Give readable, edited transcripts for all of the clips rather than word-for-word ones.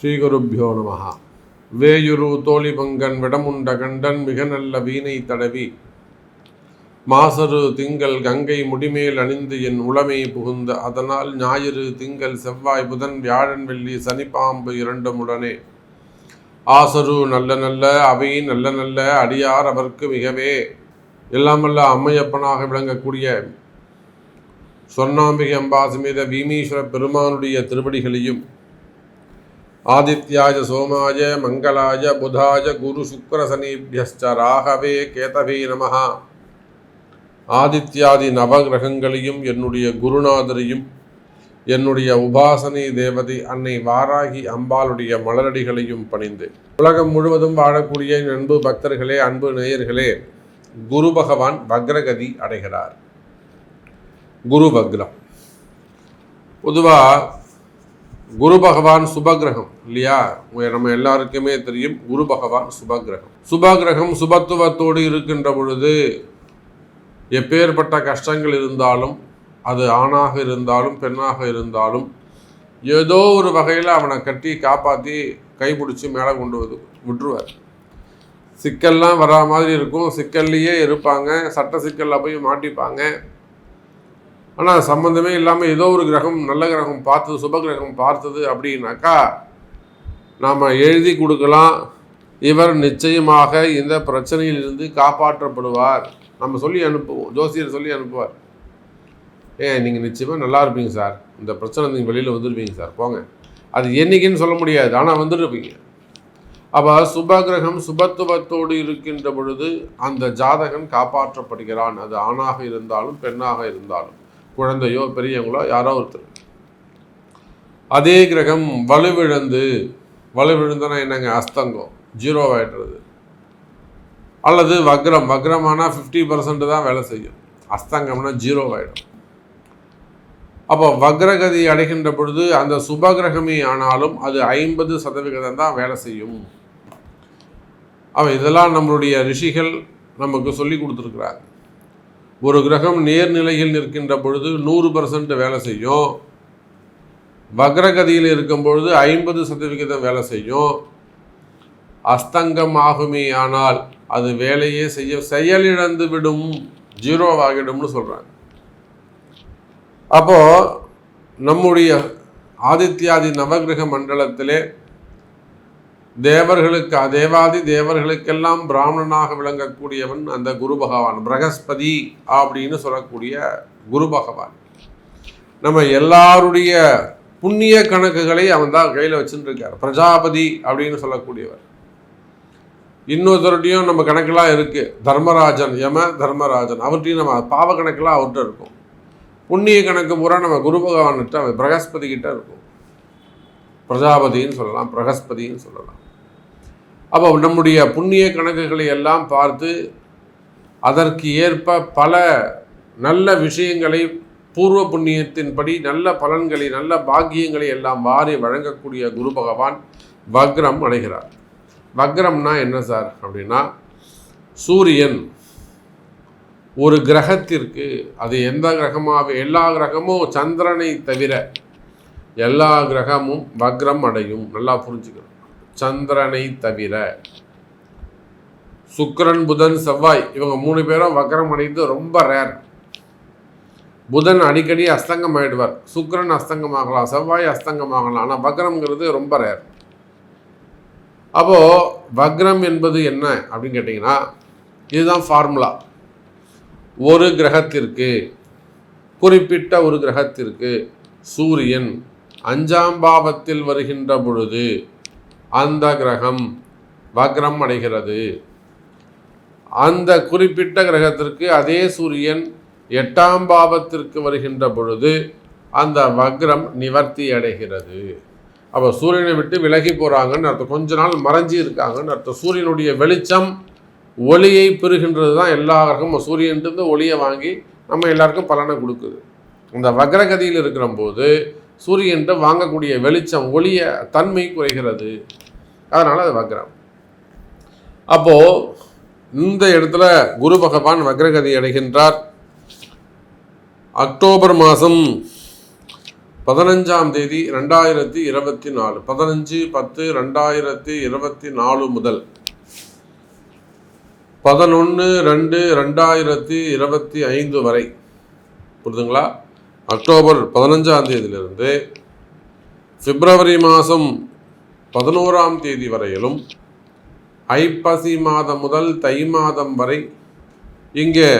ஸ்ரீகுருப்யோ நமஹ. வேயுரு தோழி பங்கன் விடமுண்ட கண்டன் மிக நல்ல வீணை தடவி மாசரு திங்கள் கங்கை முடிமேல் அணிந்து என் உளமை புகுந்த அதனால் ஞாயிறு திங்கள் செவ்வாய் புதன் வியாழன் வெள்ளி சனிப்பாம்பு இரண்டும் உடனே ஆசரு நல்ல நல்ல அவை நல்ல நல்ல அடியார் அவர்க்கு மிகவே எல்லாமல்ல அம்மையப்பனாக விளங்கக்கூடிய சொர்ணாம்பிகை அம்பா சமேத பீமீஸ்வர பெருமானுடைய திருவடிகளையும் ஆதித்யாய சோமாய மங்களாய புதாய குரு சுக்கர சனீபியஸ்ச ராகவே கேதவே நமஹ ஆதித்யாதி நவகிரகங்களையும் என்னுடைய குருநாதரையும் என்னுடைய உபாசனை தேவதை அன்னை வாராகி அம்பாளுடைய மலரடிகளையும் பணிந்து உலகம் முழுவதும் வாழக்கூடிய அன்பு பக்தர்களே, அன்பு நேயர்களே, குரு பகவான் வக்ரகதி அடைகிறார். குரு வக்ரம். பொதுவாக குரு பகவான் சுபகிரகம் இல்லையா? நம்ம எல்லாருக்குமே தெரியும் குரு பகவான் சுபகிரகம். சுபகிரகம் சுபத்துவத்தோடு இருக்கின்ற பொழுது எப்பேற்பட்ட கஷ்டங்கள் இருந்தாலும், அது ஆணாக இருந்தாலும் பெண்ணாக இருந்தாலும், ஏதோ ஒரு வகையில் அவனை கட்டி காப்பாற்றி கைப்பிடிச்சி மேலே கொண்டு விட்டுருவார். சிக்கல்லாம் வரா மாதிரி இருக்கும், சிக்கல்லையே இருப்பாங்க, சட்ட சிக்கலில் போய் மாட்டிப்பாங்க. ஆனால் சம்மந்தமே இல்லாமல் ஏதோ ஒரு கிரகம் நல்ல கிரகம் பார்த்தது, சுப கிரகம் பார்த்தது அப்படின்னாக்கா நாம் எழுதி கொடுக்கலாம், இவர் நிச்சயமாக இந்த பிரச்சனையிலிருந்து காப்பாற்றப்படுவார். நம்ம சொல்லி அனுப்புவோம், ஜோசியர் சொல்லி அனுப்புவார். நீங்கள் நிச்சயமாக நல்லா இருப்பீங்க சார், இந்த பிரச்சனை நீங்கள் வெளியில் வந்துடுவீங்க சார், போங்க. அது என்றைக்குன்னு சொல்ல முடியாது, ஆனால் வந்துடுவீங்க. அப்போ சுபகிரகம் சுபத்துவத்தோடு இருக்கின்ற பொழுது அந்த ஜாதகன் காப்பாற்றப்படுகிறான். அது ஆணாக இருந்தாலும் பெண்ணாக இருந்தாலும், குழந்தையோ பெரியவங்களோ யாரோ ஒருத்தர். அதே கிரகம் வலுவிழந்தனா என்னங்க, அஸ்தங்கம், 0 ஆகிடுறது. அல்லது வக்ரமானால் 50% தான் வேலை செய்யும், அஸ்தங்கம்னா 0 ஆகிடும். அப்போ வக்ரகதி அடைகின்ற பொழுது அந்த சுபகிரகமே ஆனாலும் அது 50% தான் வேலை செய்யும். இதெல்லாம் நம்மளுடைய ரிஷிகள் நமக்கு சொல்லி கொடுத்துருக்குறாங்க. ஒரு கிரகம் நேர்நிலையில் நிற்கின்ற பொழுது 100% வேலை செய்யும், வக்ரகதியில் இருக்கும் பொழுது 50% வேலை செய்யும். அஸ்தங்கம் ஆகுமே ஆனால் அது வேலையே செயலிழந்து விடும், 0 ஆகிடும்னு சொல்கிறாங்க. அப்போது நம்முடைய ஆதித்யாதி நவகிரக மண்டலத்திலே தேவாதி தேவர்களுக்கெல்லாம் பிராமணனாக விளங்கக்கூடியவன் அந்த குரு பகவான், பிரகஸ்பதி அப்படின்னு சொல்லக்கூடிய குரு பகவான். நம்ம எல்லாருடைய புண்ணிய கணக்குகளை அவன் தான் கையில் வச்சுட்டு இருக்கார். பிரஜாபதி அப்படின்னு சொல்லக்கூடியவர். இன்னொருத்தருடையும் நம்ம கணக்கெல்லாம் இருக்குது, தர்மராஜன், தர்மராஜன், அவர்கிட்டையும் நம்ம பாவ கணக்கெல்லாம் அவர்கிட்ட இருக்கும். புண்ணிய கணக்கு பூரா நம்ம குரு பகவான்கிட்ட, பிரகஸ்பதி கிட்ட இருக்கும். பிரஜாபதின்னு சொல்லலாம், பிரகஸ்பதின்னு சொல்லலாம். அப்போ நம்முடைய புண்ணிய கணக்குகளை எல்லாம் பார்த்து அதற்கு ஏற்ப பல நல்ல விஷயங்களை, பூர்வ புண்ணியத்தின்படி நல்ல பலன்களை, நல்ல பாக்கியங்களை எல்லாம் வாரி வழங்கக்கூடிய குரு பகவான் வக்ரம் அடைகிறார். வக்ரம்னா என்ன சார் அப்படின்னா, சூரியன் ஒரு கிரகத்திற்கு, அது எந்த கிரகமாக, எல்லா கிரகமும் சந்திரனை தவிர எல்லா கிரகமும் வக்ரம் அடையும். நல்லா புரிஞ்சுக்கணும். சந்திரனை தவிர சுக்கிரன், புதன், செவ்வாய் இவங்க 3 பேரும் வக்ரம் அடைந்து ரொம்ப ரேர். புதன் அடிக்கடி அஸ்தங்கம் ஆகிடுவார், சுக்கிரன் அஸ்தங்கமாகலாம், செவ்வாய் அஸ்தங்கமாகலாம், ஆனால் வக்ரம்ங்கிறது ரொம்ப ரேர். அப்போது வக்ரம் என்பது என்ன அப்படின்னு கேட்டிங்கன்னா, இதுதான் ஃபார்முலா. ஒரு கிரகத்திற்கு, குறிப்பிட்ட ஒரு கிரகத்திற்கு சூரியன் 5ஆம் பாவத்தில் வருகின்ற பொழுது அந்த கிரகம் வக்ரம் அடைகிறது. அந்த குறிப்பிட்ட கிரகத்திற்கு அதே சூரியன் 8ஆம் பாவத்திற்கு வருகின்ற பொழுது அந்த வக்ரம் நிவர்த்தி அடைகிறது. அப்போ சூரியனை விட்டு விலகி போகிறாங்கன்னு அர்த்தம், கொஞ்ச நாள் மறைஞ்சி இருக்காங்கன்னு அர்த்தம். சூரியனுடைய வெளிச்சம் ஒளியை பெறுகின்றது தான் எல்லா கிரகமும். சூரியன்ட்டு ஒளியை வாங்கி நம்ம எல்லாருக்கும் பலனை கொடுக்குது. இந்த வக்ரகதியில் இருக்கிற போது சூரியன்ட்டு வாங்கக்கூடிய வெளிச்சம், ஒளிய தன்மை குறைகிறது, அதனால் அது வக்ரம். அப்போது இந்த இடத்துல குரு பகவான் வக்ரகதி அடைகின்றார். அக்டோபர் மாதம் 15ஆம் தேதி 2024, 15/10/2024 முதல் 11/2/2025 வரை, புரியுதுங்களா? அக்டோபர் 15ஆம் தேதியிலிருந்து பிப்ரவரி மாதம் 11ஆம் தேதி வரையிலும், ஐப்பசி மாதம் முதல் தை மாதம் வரை இங்கே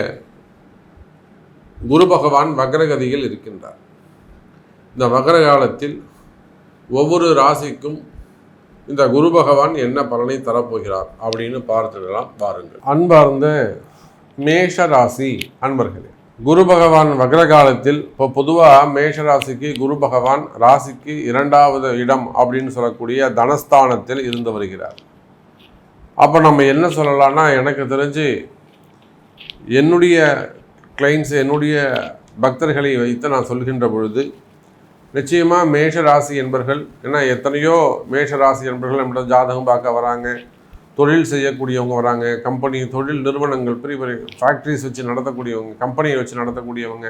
குரு பகவான் வக்ரகதியில் இருக்கின்றார். இந்த வக்ர காலத்தில் ஒவ்வொரு ராசிக்கும் இந்த குரு பகவான் என்ன பலனை தரப்போகிறார் அப்படின்னு பார்த்துக்கலாம். பாருங்கள். அன்பார்ந்த மேஷ ராசி அன்பர்களே, குரு பகவான் வக்ர காலத்தில் இப்போ பொதுவாக மேஷ ராசிக்கு குரு பகவான் ராசிக்கு 2வது இடம் அப்படின்னு சொல்லக்கூடிய தனஸ்தானத்தில் இருந்து வருகிறார். அப்போ நம்ம என்ன சொல்லலாம்னா, எனக்கு தெரிஞ்சு என்னுடைய கிளைண்ட்ஸ், என்னுடைய பக்தர்களை வைத்து நான் சொல்கின்ற பொழுது நிச்சயமாக மேஷ ராசி என்பர்கள், ஏன்னா எத்தனையோ மேஷ ராசி என்பர்கள் நம்மளோட ஜாதகம் பார்க்க வராங்க, தொழில் செய்யக்கூடியவங்க வராங்க, கம்பெனி தொழில் நிறுவனங்கள், பெரிய பெரிய ஃபேக்ட்ரிஸ் வச்சு நடத்தக்கூடியவங்க, கம்பெனியை வச்சு நடத்தக்கூடியவங்க,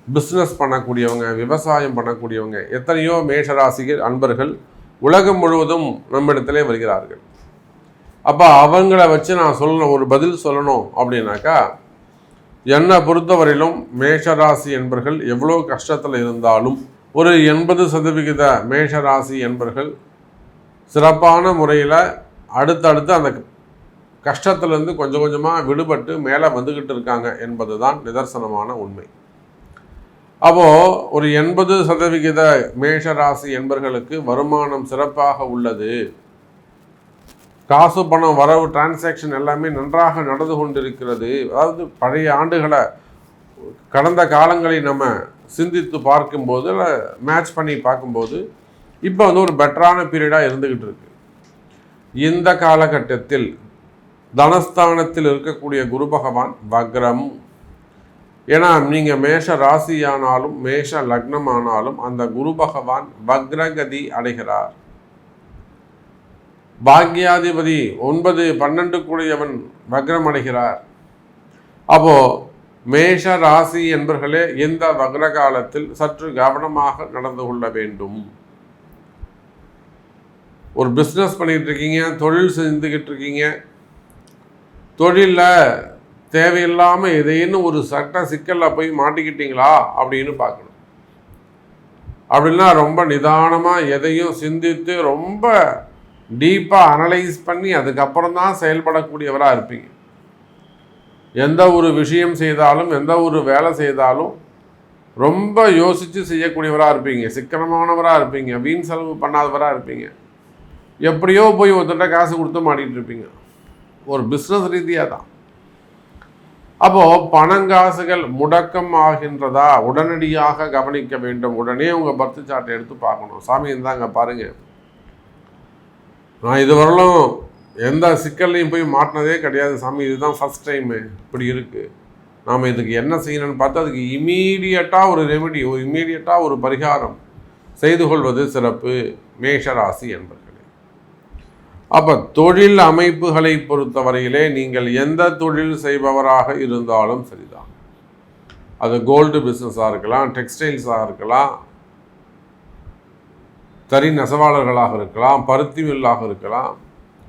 பிஸ்னஸ் பண்ணக்கூடியவங்க, விவசாயம் பண்ணக்கூடியவங்க, எத்தனையோ மேஷராசிகள் அன்பர்கள் உலகம் முழுவதும் நம்மிடத்திலே வருகிறார்கள். அப்போ அவங்கள வச்சு நான் சொல்லணும், ஒரு பதில் சொல்லணும் அப்படின்னாக்கா, என்னை பொறுத்தவரையிலும் மேஷராசி என்பர்கள் எவ்வளோ கஷ்டத்தில் இருந்தாலும் ஒரு 80% மேஷராசி என்பர்கள் சிறப்பான முறையில் அடுத்தடுத்து அந்த கஷ்டத்திலேருந்து கொஞ்சம் கொஞ்சமாக விடுபட்டு மேலே வந்துக்கிட்டு இருக்காங்க என்பது தான் நிதர்சனமான உண்மை. அப்போது ஒரு 80% மேஷராசி என்பர்களுக்கு வருமானம் சிறப்பாக உள்ளது, காசு பணம் வரவு டிரான்சாக்ஷன் எல்லாமே நன்றாக நடந்து கொண்டிருக்கிறது. அதாவது பழைய ஆண்டுகளை, கடந்த காலங்களை நம்ம சிந்தித்து பார்க்கும்போது, இல்லை மேட்ச் பண்ணி பார்க்கும்போது இப்போ ஒரு பெட்டரான பீரியடாக இருந்துக்கிட்டு இருக்கு. இந்த காலகட்டத்தில் தனஸ்தானத்தில் இருக்கக்கூடிய குரு பகவான் வக்ரம். ஏன்னா நீங்கள் மேஷ ராசியானாலும் மேஷ லக்னம் ஆனாலும் அந்த குரு பகவான் வக்ரகதி அடைகிறார். பாக்யாதிபதி 9, 12 கூடியவன் வக்ரம் அடைகிறார். அப்போது மேஷ ராசி என்பர்களே இந்த வக்ர காலத்தில் சற்று கவனமாக நடந்து கொள்ள வேண்டும். ஒரு பிஸ்னஸ் பண்ணிகிட்டு இருக்கீங்க, தொழில் செஞ்சுக்கிட்டு இருக்கீங்க, தொழிலில் தேவையில்லாமல் எதையும் ஒரு சட்ட சிக்கலில் போய் மாட்டிக்கிட்டீங்களா அப்படின்னு பார்க்கணும். அப்படின்னா ரொம்ப நிதானமாக எதையும் சிந்தித்து ரொம்ப டீப்பாக அனலைஸ் பண்ணி அதுக்கப்புறம் தான் செயல்படக்கூடியவராக இருப்பீங்க. எந்த ஒரு விஷயம் செய்தாலும், எந்த ஒரு வேலை செய்தாலும் ரொம்ப யோசித்து செய்யக்கூடியவராக இருப்பீங்க, சிக்கனமானவராக இருப்பீங்க, வீண் செலவு பண்ணாதவராக இருப்பீங்க. எப்படியோ போய் ஒருத்தட்ட காசு கொடுத்து மாட்டிகிட்டு இருப்பீங்க, ஒரு பிஸ்னஸ் ரீதியாக தான். அப்போது பணங்காசுகள் முடக்கம் ஆகின்றதா உடனடியாக கவனிக்க வேண்டும். உடனே உங்கள் பர்த் சார்ட்டை எடுத்து பார்க்கணும். சாமி இருந்தாங்க பாருங்கள், நான் இதுவரையிலும் எந்த சிக்கல்லையும் போய் மாட்டினதே கிடையாது சாமி, இதுதான் ஃபஸ்ட் டைமு இப்படி இருக்குது, நாம் இதுக்கு என்ன செய்யணும்னு பார்த்து அதுக்கு இமீடியட்டாக ஒரு ரெமெடி, ஒரு இமீடியட்டாக ஒரு பரிகாரம் செய்து கொள்வது சிறப்பு மேஷராசி என்பர்களே. அப்போ தொழில் அமைப்புகளை பொறுத்தவரையிலே நீங்கள் எந்த தொழில் செய்பவராக இருந்தாலும் சரிதான், அது கோல்டு பிஸ்னஸாக இருக்கலாம், டெக்ஸ்டைல்ஸாக இருக்கலாம், தறி நெசவாளர்களாக இருக்கலாம், பருத்தி மில்லாக இருக்கலாம்,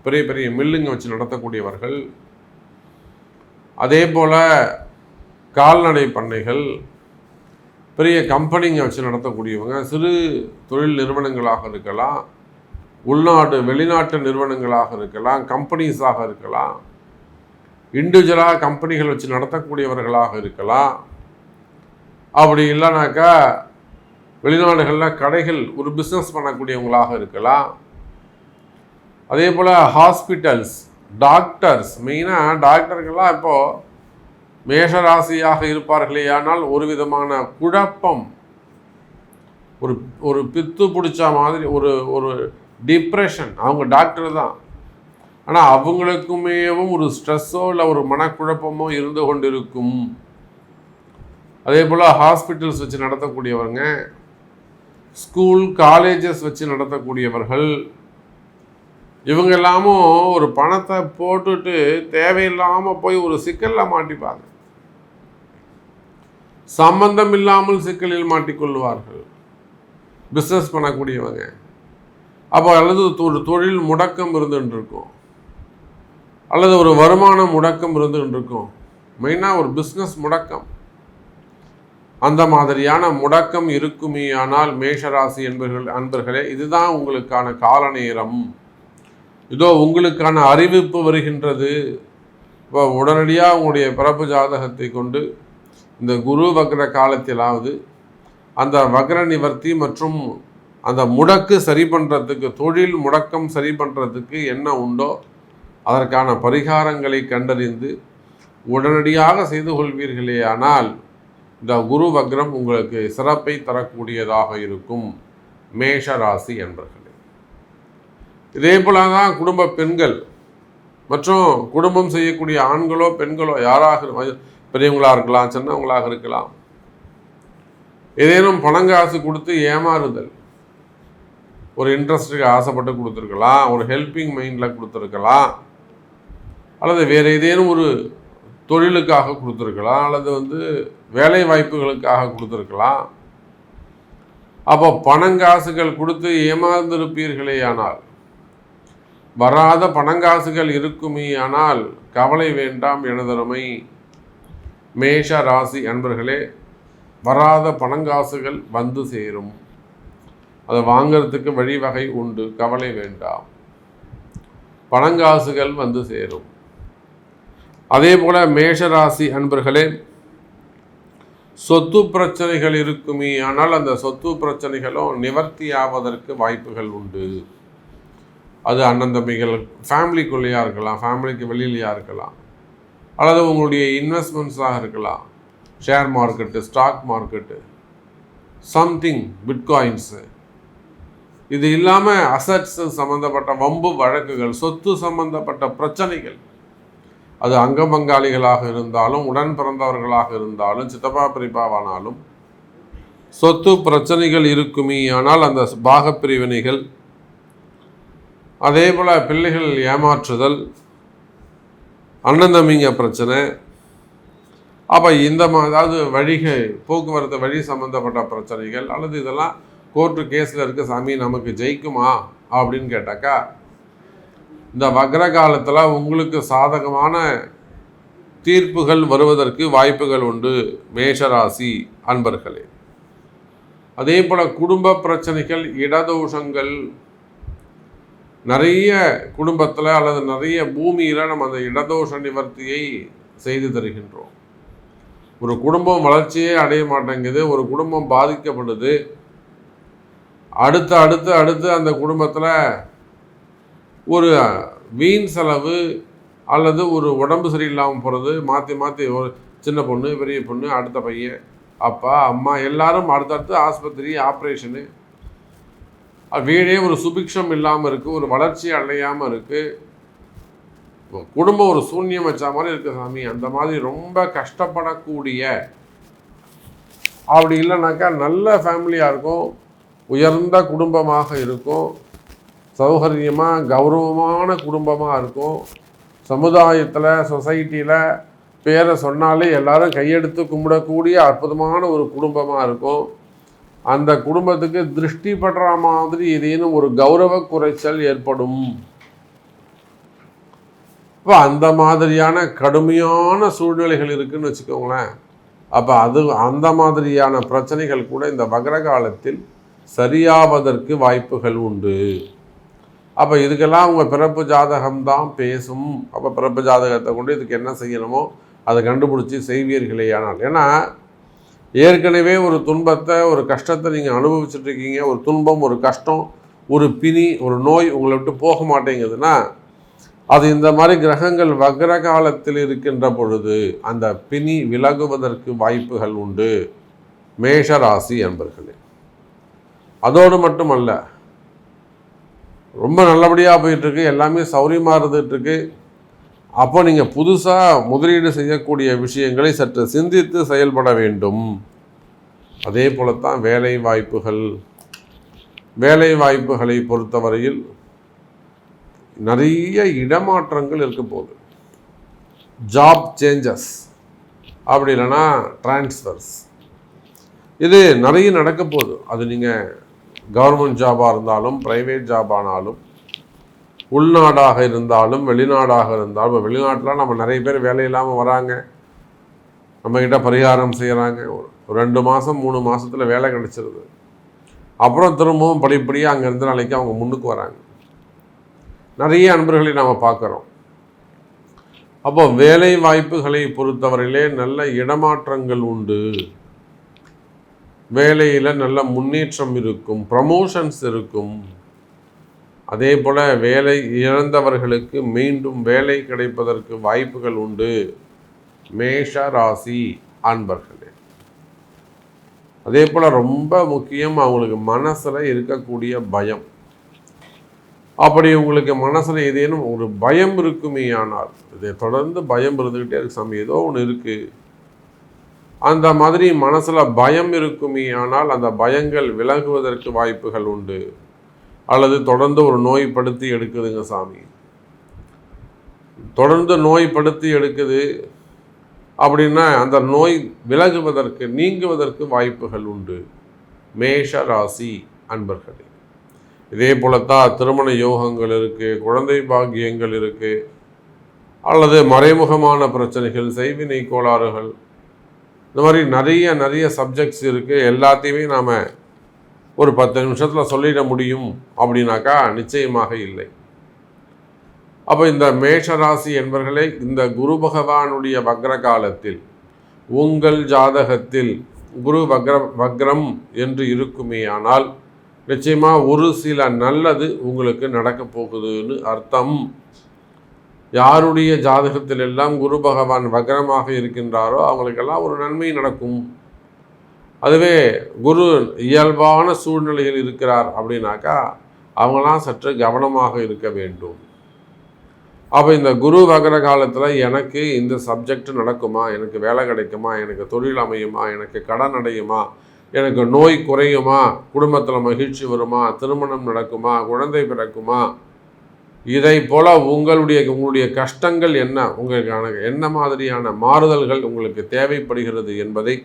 பெரிய பெரிய மில்லுங்க வச்சு நடத்தக்கூடியவர்கள், அதே போல் கால்நடை பண்ணைகள், பெரிய கம்பெனிங்க வச்சு நடத்தக்கூடியவங்க, சிறு தொழில் நிறுவனங்களாக இருக்கலாம், உள்நாடு வெளிநாட்டு நிறுவனங்களாக இருக்கலாம், கம்பெனிஸாக இருக்கலாம், இண்டிவிஜுவலாக கம்பெனிகள் வச்சு நடத்தக்கூடியவர்களாக இருக்கலாம். அப்படி இல்லைனாக்கா வெளிநாடுகளில் கடைகள் ஒரு பிஸ்னஸ் பண்ணக்கூடியவங்களாக இருக்கலாம். அதே போல் ஹாஸ்பிட்டல்ஸ், டாக்டர்ஸ், மெயினாக டாக்டர்கள்லாம் இப்போது மேஷராசியாக இருப்பார்களே, ஆனால் ஒரு விதமான குழப்பம், ஒரு பித்து பிடிச்ச மாதிரி ஒரு டிப்ரெஷன். அவங்க டாக்டர் தான், ஆனால் அவங்களுக்குமேவும் ஒரு ஸ்ட்ரெஸ்ஸோ இல்லை ஒரு மனக்குழப்பமோ இருந்து கொண்டிருக்கும். அதே போல் ஹாஸ்பிட்டல்ஸ் வச்சு நடத்தக்கூடியவங்க, ஸ்கூல் காலேஜஸ் வச்சு நடத்தக்கூடியவர்கள், இவங்க எல்லாமும் ஒரு பணத்தை போட்டுட்டு தேவையில்லாமல் போய் ஒரு சிக்கலில் மாட்டிப்பாங்க, சம்பந்தம் இல்லாமல் சிக்கலில் மாட்டிக்கொள்வார்கள். பிஸ்னஸ் பண்ணக்கூடியவங்க. அப்போ அல்லது ஒரு தொழில் முடக்கம் இருந்துகிட்டு இருக்கும், அல்லது ஒரு வருமான முடக்கம் இருந்துகிட்டு இருக்கும். மெயினாக ஒரு பிஸ்னஸ் முடக்கம், அந்த மாதிரியான முடக்கம் இருக்குமே. ஆனால் மேஷராசி அன்பர்களே, இதுதான் உங்களுக்கான கால நேரம். இதோ உங்களுக்கான அறிவிப்பு வருகின்றது. இப்போ உடனடியாக உங்களுடைய பிறப்பு ஜாதகத்தை கொண்டு இந்த குரு வக்ர காலத்திலாவது அந்த வக்ர நிவர்த்தி மற்றும் அந்த முடக்கு சரி பண்ணுறதுக்கு, தொழில் முடக்கம் சரி பண்ணுறதுக்கு என்ன உண்டோ அதற்கான பரிகாரங்களை கண்டறிந்து உடனடியாக செய்து கொள்வீர்களே ஆனால் இந்த குரு வக்ரம் உங்களுக்கு சிறப்பை தரக்கூடியதாக இருக்கும் மேஷ ராசி என்பர்களே. இதே போல தான் குடும்ப பெண்கள் மற்றும் குடும்பம் செய்யக்கூடிய ஆண்களோ பெண்களோ யாராக, பெரியவங்களாக இருக்கலாம், சின்னவங்களாக இருக்கலாம், ஏதேனும் பணங்காசு கொடுத்து ஏமாறுதல், ஒரு இன்ட்ரெஸ்ட்டுக்கு ஆசைப்பட்டு கொடுத்துருக்கலாம், ஒரு ஹெல்பிங் மைண்டில் கொடுத்துருக்கலாம், அல்லது வேறு ஏதேனும் ஒரு தொழிலுக்காக கொடுத்துருக்கலாம், அல்லது வேலை வாய்ப்புகளுக்காக கொடுத்துருக்கலாம். அப்போ பணங்காசுகள் கொடுத்து ஏமாந்திருப்பீர்களே ஆனால், வராத பணங்காசுகள் இருக்குமே ஆனால் கவலை வேண்டாம் எனதருமை மேஷ ராசி அன்பர்களே. வராத பணங்காசுகள் வந்து சேரும், அதை வாங்கிறதுக்கு வழிவகை உண்டு, கவலை வேண்டாம். பணங்காசுகள் வந்து சேரும். அதே போல மேஷராசி அன்பர்களே, சொத்து பிரச்சனைகள் இருக்குமே ஆனால் அந்த சொத்து பிரச்சனைகளும் நிவர்த்தி ஆவதற்கு வாய்ப்புகள் உண்டு. அது அண்ணன் தம்பிகள் ஃபேமிலிக்குள்ளேயா இருக்கலாம், ஃபேமிலிக்கு வெளியிலையா இருக்கலாம், அல்லது உங்களுடைய இன்வெஸ்ட்மெண்ட்ஸாக இருக்கலாம், share market, stock market, something bitcoins. இது இல்லாமல் அசட்ஸ் சம்மந்தப்பட்ட வம்பு வழக்குகள், சொத்து சம்பந்தப்பட்ட பிரச்சனைகள், அது அங்க பங்காளிகளாக இருந்தாலும் உடன் பிறந்தவர்களாக இருந்தாலும் சித்தப்பா பிரிப்பாவானாலும் சொத்து பிரச்சனைகள் இருக்குமே ஆனால் அந்த பாகப்பிரிவினைகள், அதே போல் பிள்ளைகள் ஏமாற்றுதல், அண்ணன் தம்பிங்க பிரச்சனை, அப்போ இந்த அதாவது வழிகள், போக்குவரத்து வழி சம்மந்தப்பட்ட பிரச்சனைகள், அல்லது இதெல்லாம் கோர்ட்டு கேஸில் இருக்க சாமி நமக்கு ஜெயிக்குமா அப்படின்னு கேட்டாக்கா, இந்த வக்ர காலத்தில் உங்களுக்கு சாதகமான தீர்ப்புகள் வருவதற்கு வாய்ப்புகள் உண்டு மேஷராசி அன்பர்களே. அதே போல் குடும்ப பிரச்சனைகள், இடதோஷங்கள், நிறைய குடும்பத்தில் அல்லது நிறைய பூமியில் நம்ம அந்த இடதோஷ நிவர்த்தியை செய்து தருகின்றோம். ஒரு குடும்பம் வளர்ச்சியே அடைய மாட்டேங்குது, ஒரு குடும்பம் பாதிக்கப்படுது, அடுத்து அடுத்து அடுத்து அந்த குடும்பத்தில் ஒரு வீண் செலவு அல்லது ஒரு உடம்பு சரியில்லாமல் போகிறது, மாற்றி மாற்றி ஒரு சின்ன பொண்ணு பெரிய பொண்ணு, அடுத்த பையன், அப்பா அம்மா எல்லாரும் அடுத்தடுத்து ஆஸ்பத்திரி, ஆப்ரேஷனு, வீடே ஒரு சுபிக்ஷம் இல்லாமல் இருக்குது, ஒரு வளர்ச்சி அடையாமல் இருக்குது, குடும்பம் ஒரு சூன்யம் வச்ச மாதிரி இருக்குது சாமி. அந்த மாதிரி ரொம்ப கஷ்டப்படக்கூடிய, அப்படி இல்லைனாக்கா நல்ல ஃபேமிலியாக இருக்கும், உயர்ந்த குடும்பமாக இருக்கும், சௌகரியமாக கௌரவமான குடும்பமாக இருக்கும், சமுதாயத்தில் சொசைட்டியில் பேரை சொன்னாலே எல்லாரும் கையெடுத்து கும்பிடக்கூடிய அற்புதமான ஒரு குடும்பமாக இருக்கும். அந்த குடும்பத்துக்கு திருஷ்டி படுற மாதிரி ஏதேனும் ஒரு கௌரவ குறைச்சல் ஏற்படும். இப்போ அந்த மாதிரியான கடுமையான சூழ்நிலைகள் இருக்குதுன்னு வச்சுக்கோங்களேன். அப்போ அந்த மாதிரியான பிரச்சனைகள் கூட இந்த வக்ர காலத்தில் சரியாவதற்கு வாய்ப்புகள் உண்டு. அப்போ இதுக்கெல்லாம் உங்கள் பிறப்பு ஜாதகம்தான் பேசும். அப்போ பிறப்பு ஜாதகத்தை கொண்டு இதுக்கு என்ன செய்யணுமோ அதை கண்டுபிடிச்சி செய்வீர்களேயானால், ஏன்னா ஏற்கனவே ஒரு துன்பத்தை, ஒரு கஷ்டத்தை நீங்கள் அனுபவிச்சுட்ருக்கீங்க. ஒரு துன்பம், ஒரு கஷ்டம், ஒரு பிணி, ஒரு நோய் உங்களை விட்டு போக மாட்டேங்குதுன்னா அது இந்த மாதிரி கிரகங்கள் வக்ர காலத்தில் இருக்கின்ற பொழுது அந்த பிணி விலகுவதற்கு வாய்ப்புகள் உண்டு மேஷராசி என்பர்களே. அதோடு மட்டுமல்ல, ரொம்ப நல்லபடியாக போயிட்டுருக்கு, எல்லாமே சௌரியமாக இருந்துகிட்ருக்கு. அப்போ நீங்கள் புதுசாக முதலீடு செய்யக்கூடிய விஷயங்களை சற்று சிந்தித்து செயல்பட வேண்டும். அதே போலத்தான் வேலை வாய்ப்புகளை பொறுத்தவரையில் நிறைய இடமாற்றங்கள் இருக்க போகுது. ஜாப் சேஞ்சஸ், அப்படி இல்லைன்னா டிரான்ஸ்ஃபர்ஸ், இது நிறைய நடக்க போகுது. அது நீங்கள் கவர்மெண்ட் ஜாபாக இருந்தாலும் ப்ரைவேட் ஜாப் ஆனாலும், உள்நாடாக இருந்தாலும் வெளிநாடாக இருந்தாலும். இப்போ வெளிநாட்டில் நம்ம நிறைய பேர் வேலை இல்லாமல் வராங்க, நம்மக்கிட்ட பரிகாரம் செய்கிறாங்க. ஒரு 2 மாதம் 3 மாதத்தில் வேலை கிடச்சிருது. அப்புறம் திரும்பவும் படிப்படியாக அங்கேருந்து நாளைக்கு அவங்க முன்னுக்கு வராங்க. நிறைய அன்பர்களை நாம் பார்க்குறோம். அப்போ வேலை வாய்ப்புகளை பொறுத்தவரையிலே நல்ல இடமாற்றங்கள் உண்டு, வேலையில் நல்ல முன்னேற்றம் இருக்கும், ப்ரமோஷன்ஸ் இருக்கும். அதே போல் வேலை இழந்தவர்களுக்கு மீண்டும் வேலை கிடைப்பதற்கு வாய்ப்புகள் உண்டு. மேஷ ராசி அன்பர்களே, அதே போல் ரொம்ப முக்கியம் அவங்களுக்கு மனசில் இருக்கக்கூடிய பயம். அப்படி உங்களுக்கு மனசில் ஏதேனும் ஒரு பயம் இருக்குமே ஆனால், இதை தொடர்ந்து பயம் இருந்துக்கிட்டே இருக்கு சாமி, ஏதோ ஒன்று இருக்குது, அந்த மாதிரி மனசில் பயம் இருக்குமே ஆனால் அந்த பயங்கள் விலகுவதற்கு வாய்ப்புகள் உண்டு. அல்லது தொடர்ந்து ஒரு நோய்படுத்தி எடுக்குதுங்க சாமி, தொடர்ந்து நோய்படுத்தி எடுக்குது அப்படின்னா அந்த நோய் விலகுவதற்கு நீங்குவதற்கு வாய்ப்புகள் உண்டு. மேஷ ராசி அன்பர்களே, இதே போலத்தான் திருமண யோகங்கள் இருக்குது, குழந்தை பாக்கியங்கள் இருக்குது, அல்லது மறைமுகமான பிரச்சனைகள், செய்வினை கோளாறுகள், இந்த மாதிரி நிறைய சப்ஜெக்ட்ஸ் இருக்குது. எல்லாத்தையுமே நாம் ஒரு 10 நிமிஷத்தில் சொல்லிட முடியும் அப்படின்னாக்கா நிச்சயமாக இல்லை. அப்போ இந்த மேஷராசி என்பவர்களே, இந்த குரு பகவானுடைய வக்ர காலத்தில் உங்கள் ஜாதகத்தில் குரு வக்ரம் என்று இருக்குமே ஆனால் நிச்சயமாக ஒரு சில நல்லது உங்களுக்கு நடக்க போகுதுன்னு அர்த்தம். யாருடைய ஜாதகத்தில் எல்லாம் குரு பகவான் வக்ரமாக இருக்கின்றாரோ அவங்களுக்கெல்லாம் ஒரு நன்மை நடக்கும். அதுவே குரு இயல்பான சூழ்நிலையில் இருக்கிறார் அப்படின்னாக்கா அவங்களாம் சற்று கவனமாக இருக்க வேண்டும். அப்போ இந்த குரு வக்ர காலத்தில் எனக்கு இந்த சப்ஜெக்ட் நடக்குமா, எனக்கு வேலை கிடைக்குமா, எனக்கு தொழில் அமையுமா, எனக்கு கடன் அடையுமா, எனக்கு நோய் குறையுமா, குடும்பத்தில் மகிழ்ச்சி வருமா, திருமணம் நடக்குமா, குழந்தை பிறக்குமா, இதை போல் உங்களுடைய கஷ்டங்கள் என்ன, உங்களுக்கான என்ன மாதிரியான மாறுதல்கள் உங்களுக்கு தேவைப்படுகிறது என்பதை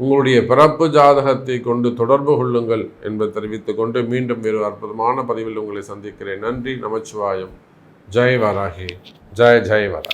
உங்களுடைய பிறப்பு ஜாதகத்தை கொண்டு தொடர்பு கொள்ளுங்கள் என்பதை தெரிவித்துக் கொண்டு மீண்டும் வேறு அற்புதமான பதிவில் உங்களை சந்திக்கிறேன். நன்றி, நமச்சிவாயம். ஜெய் வராகி, ஜெய் ஜெய் வராகி.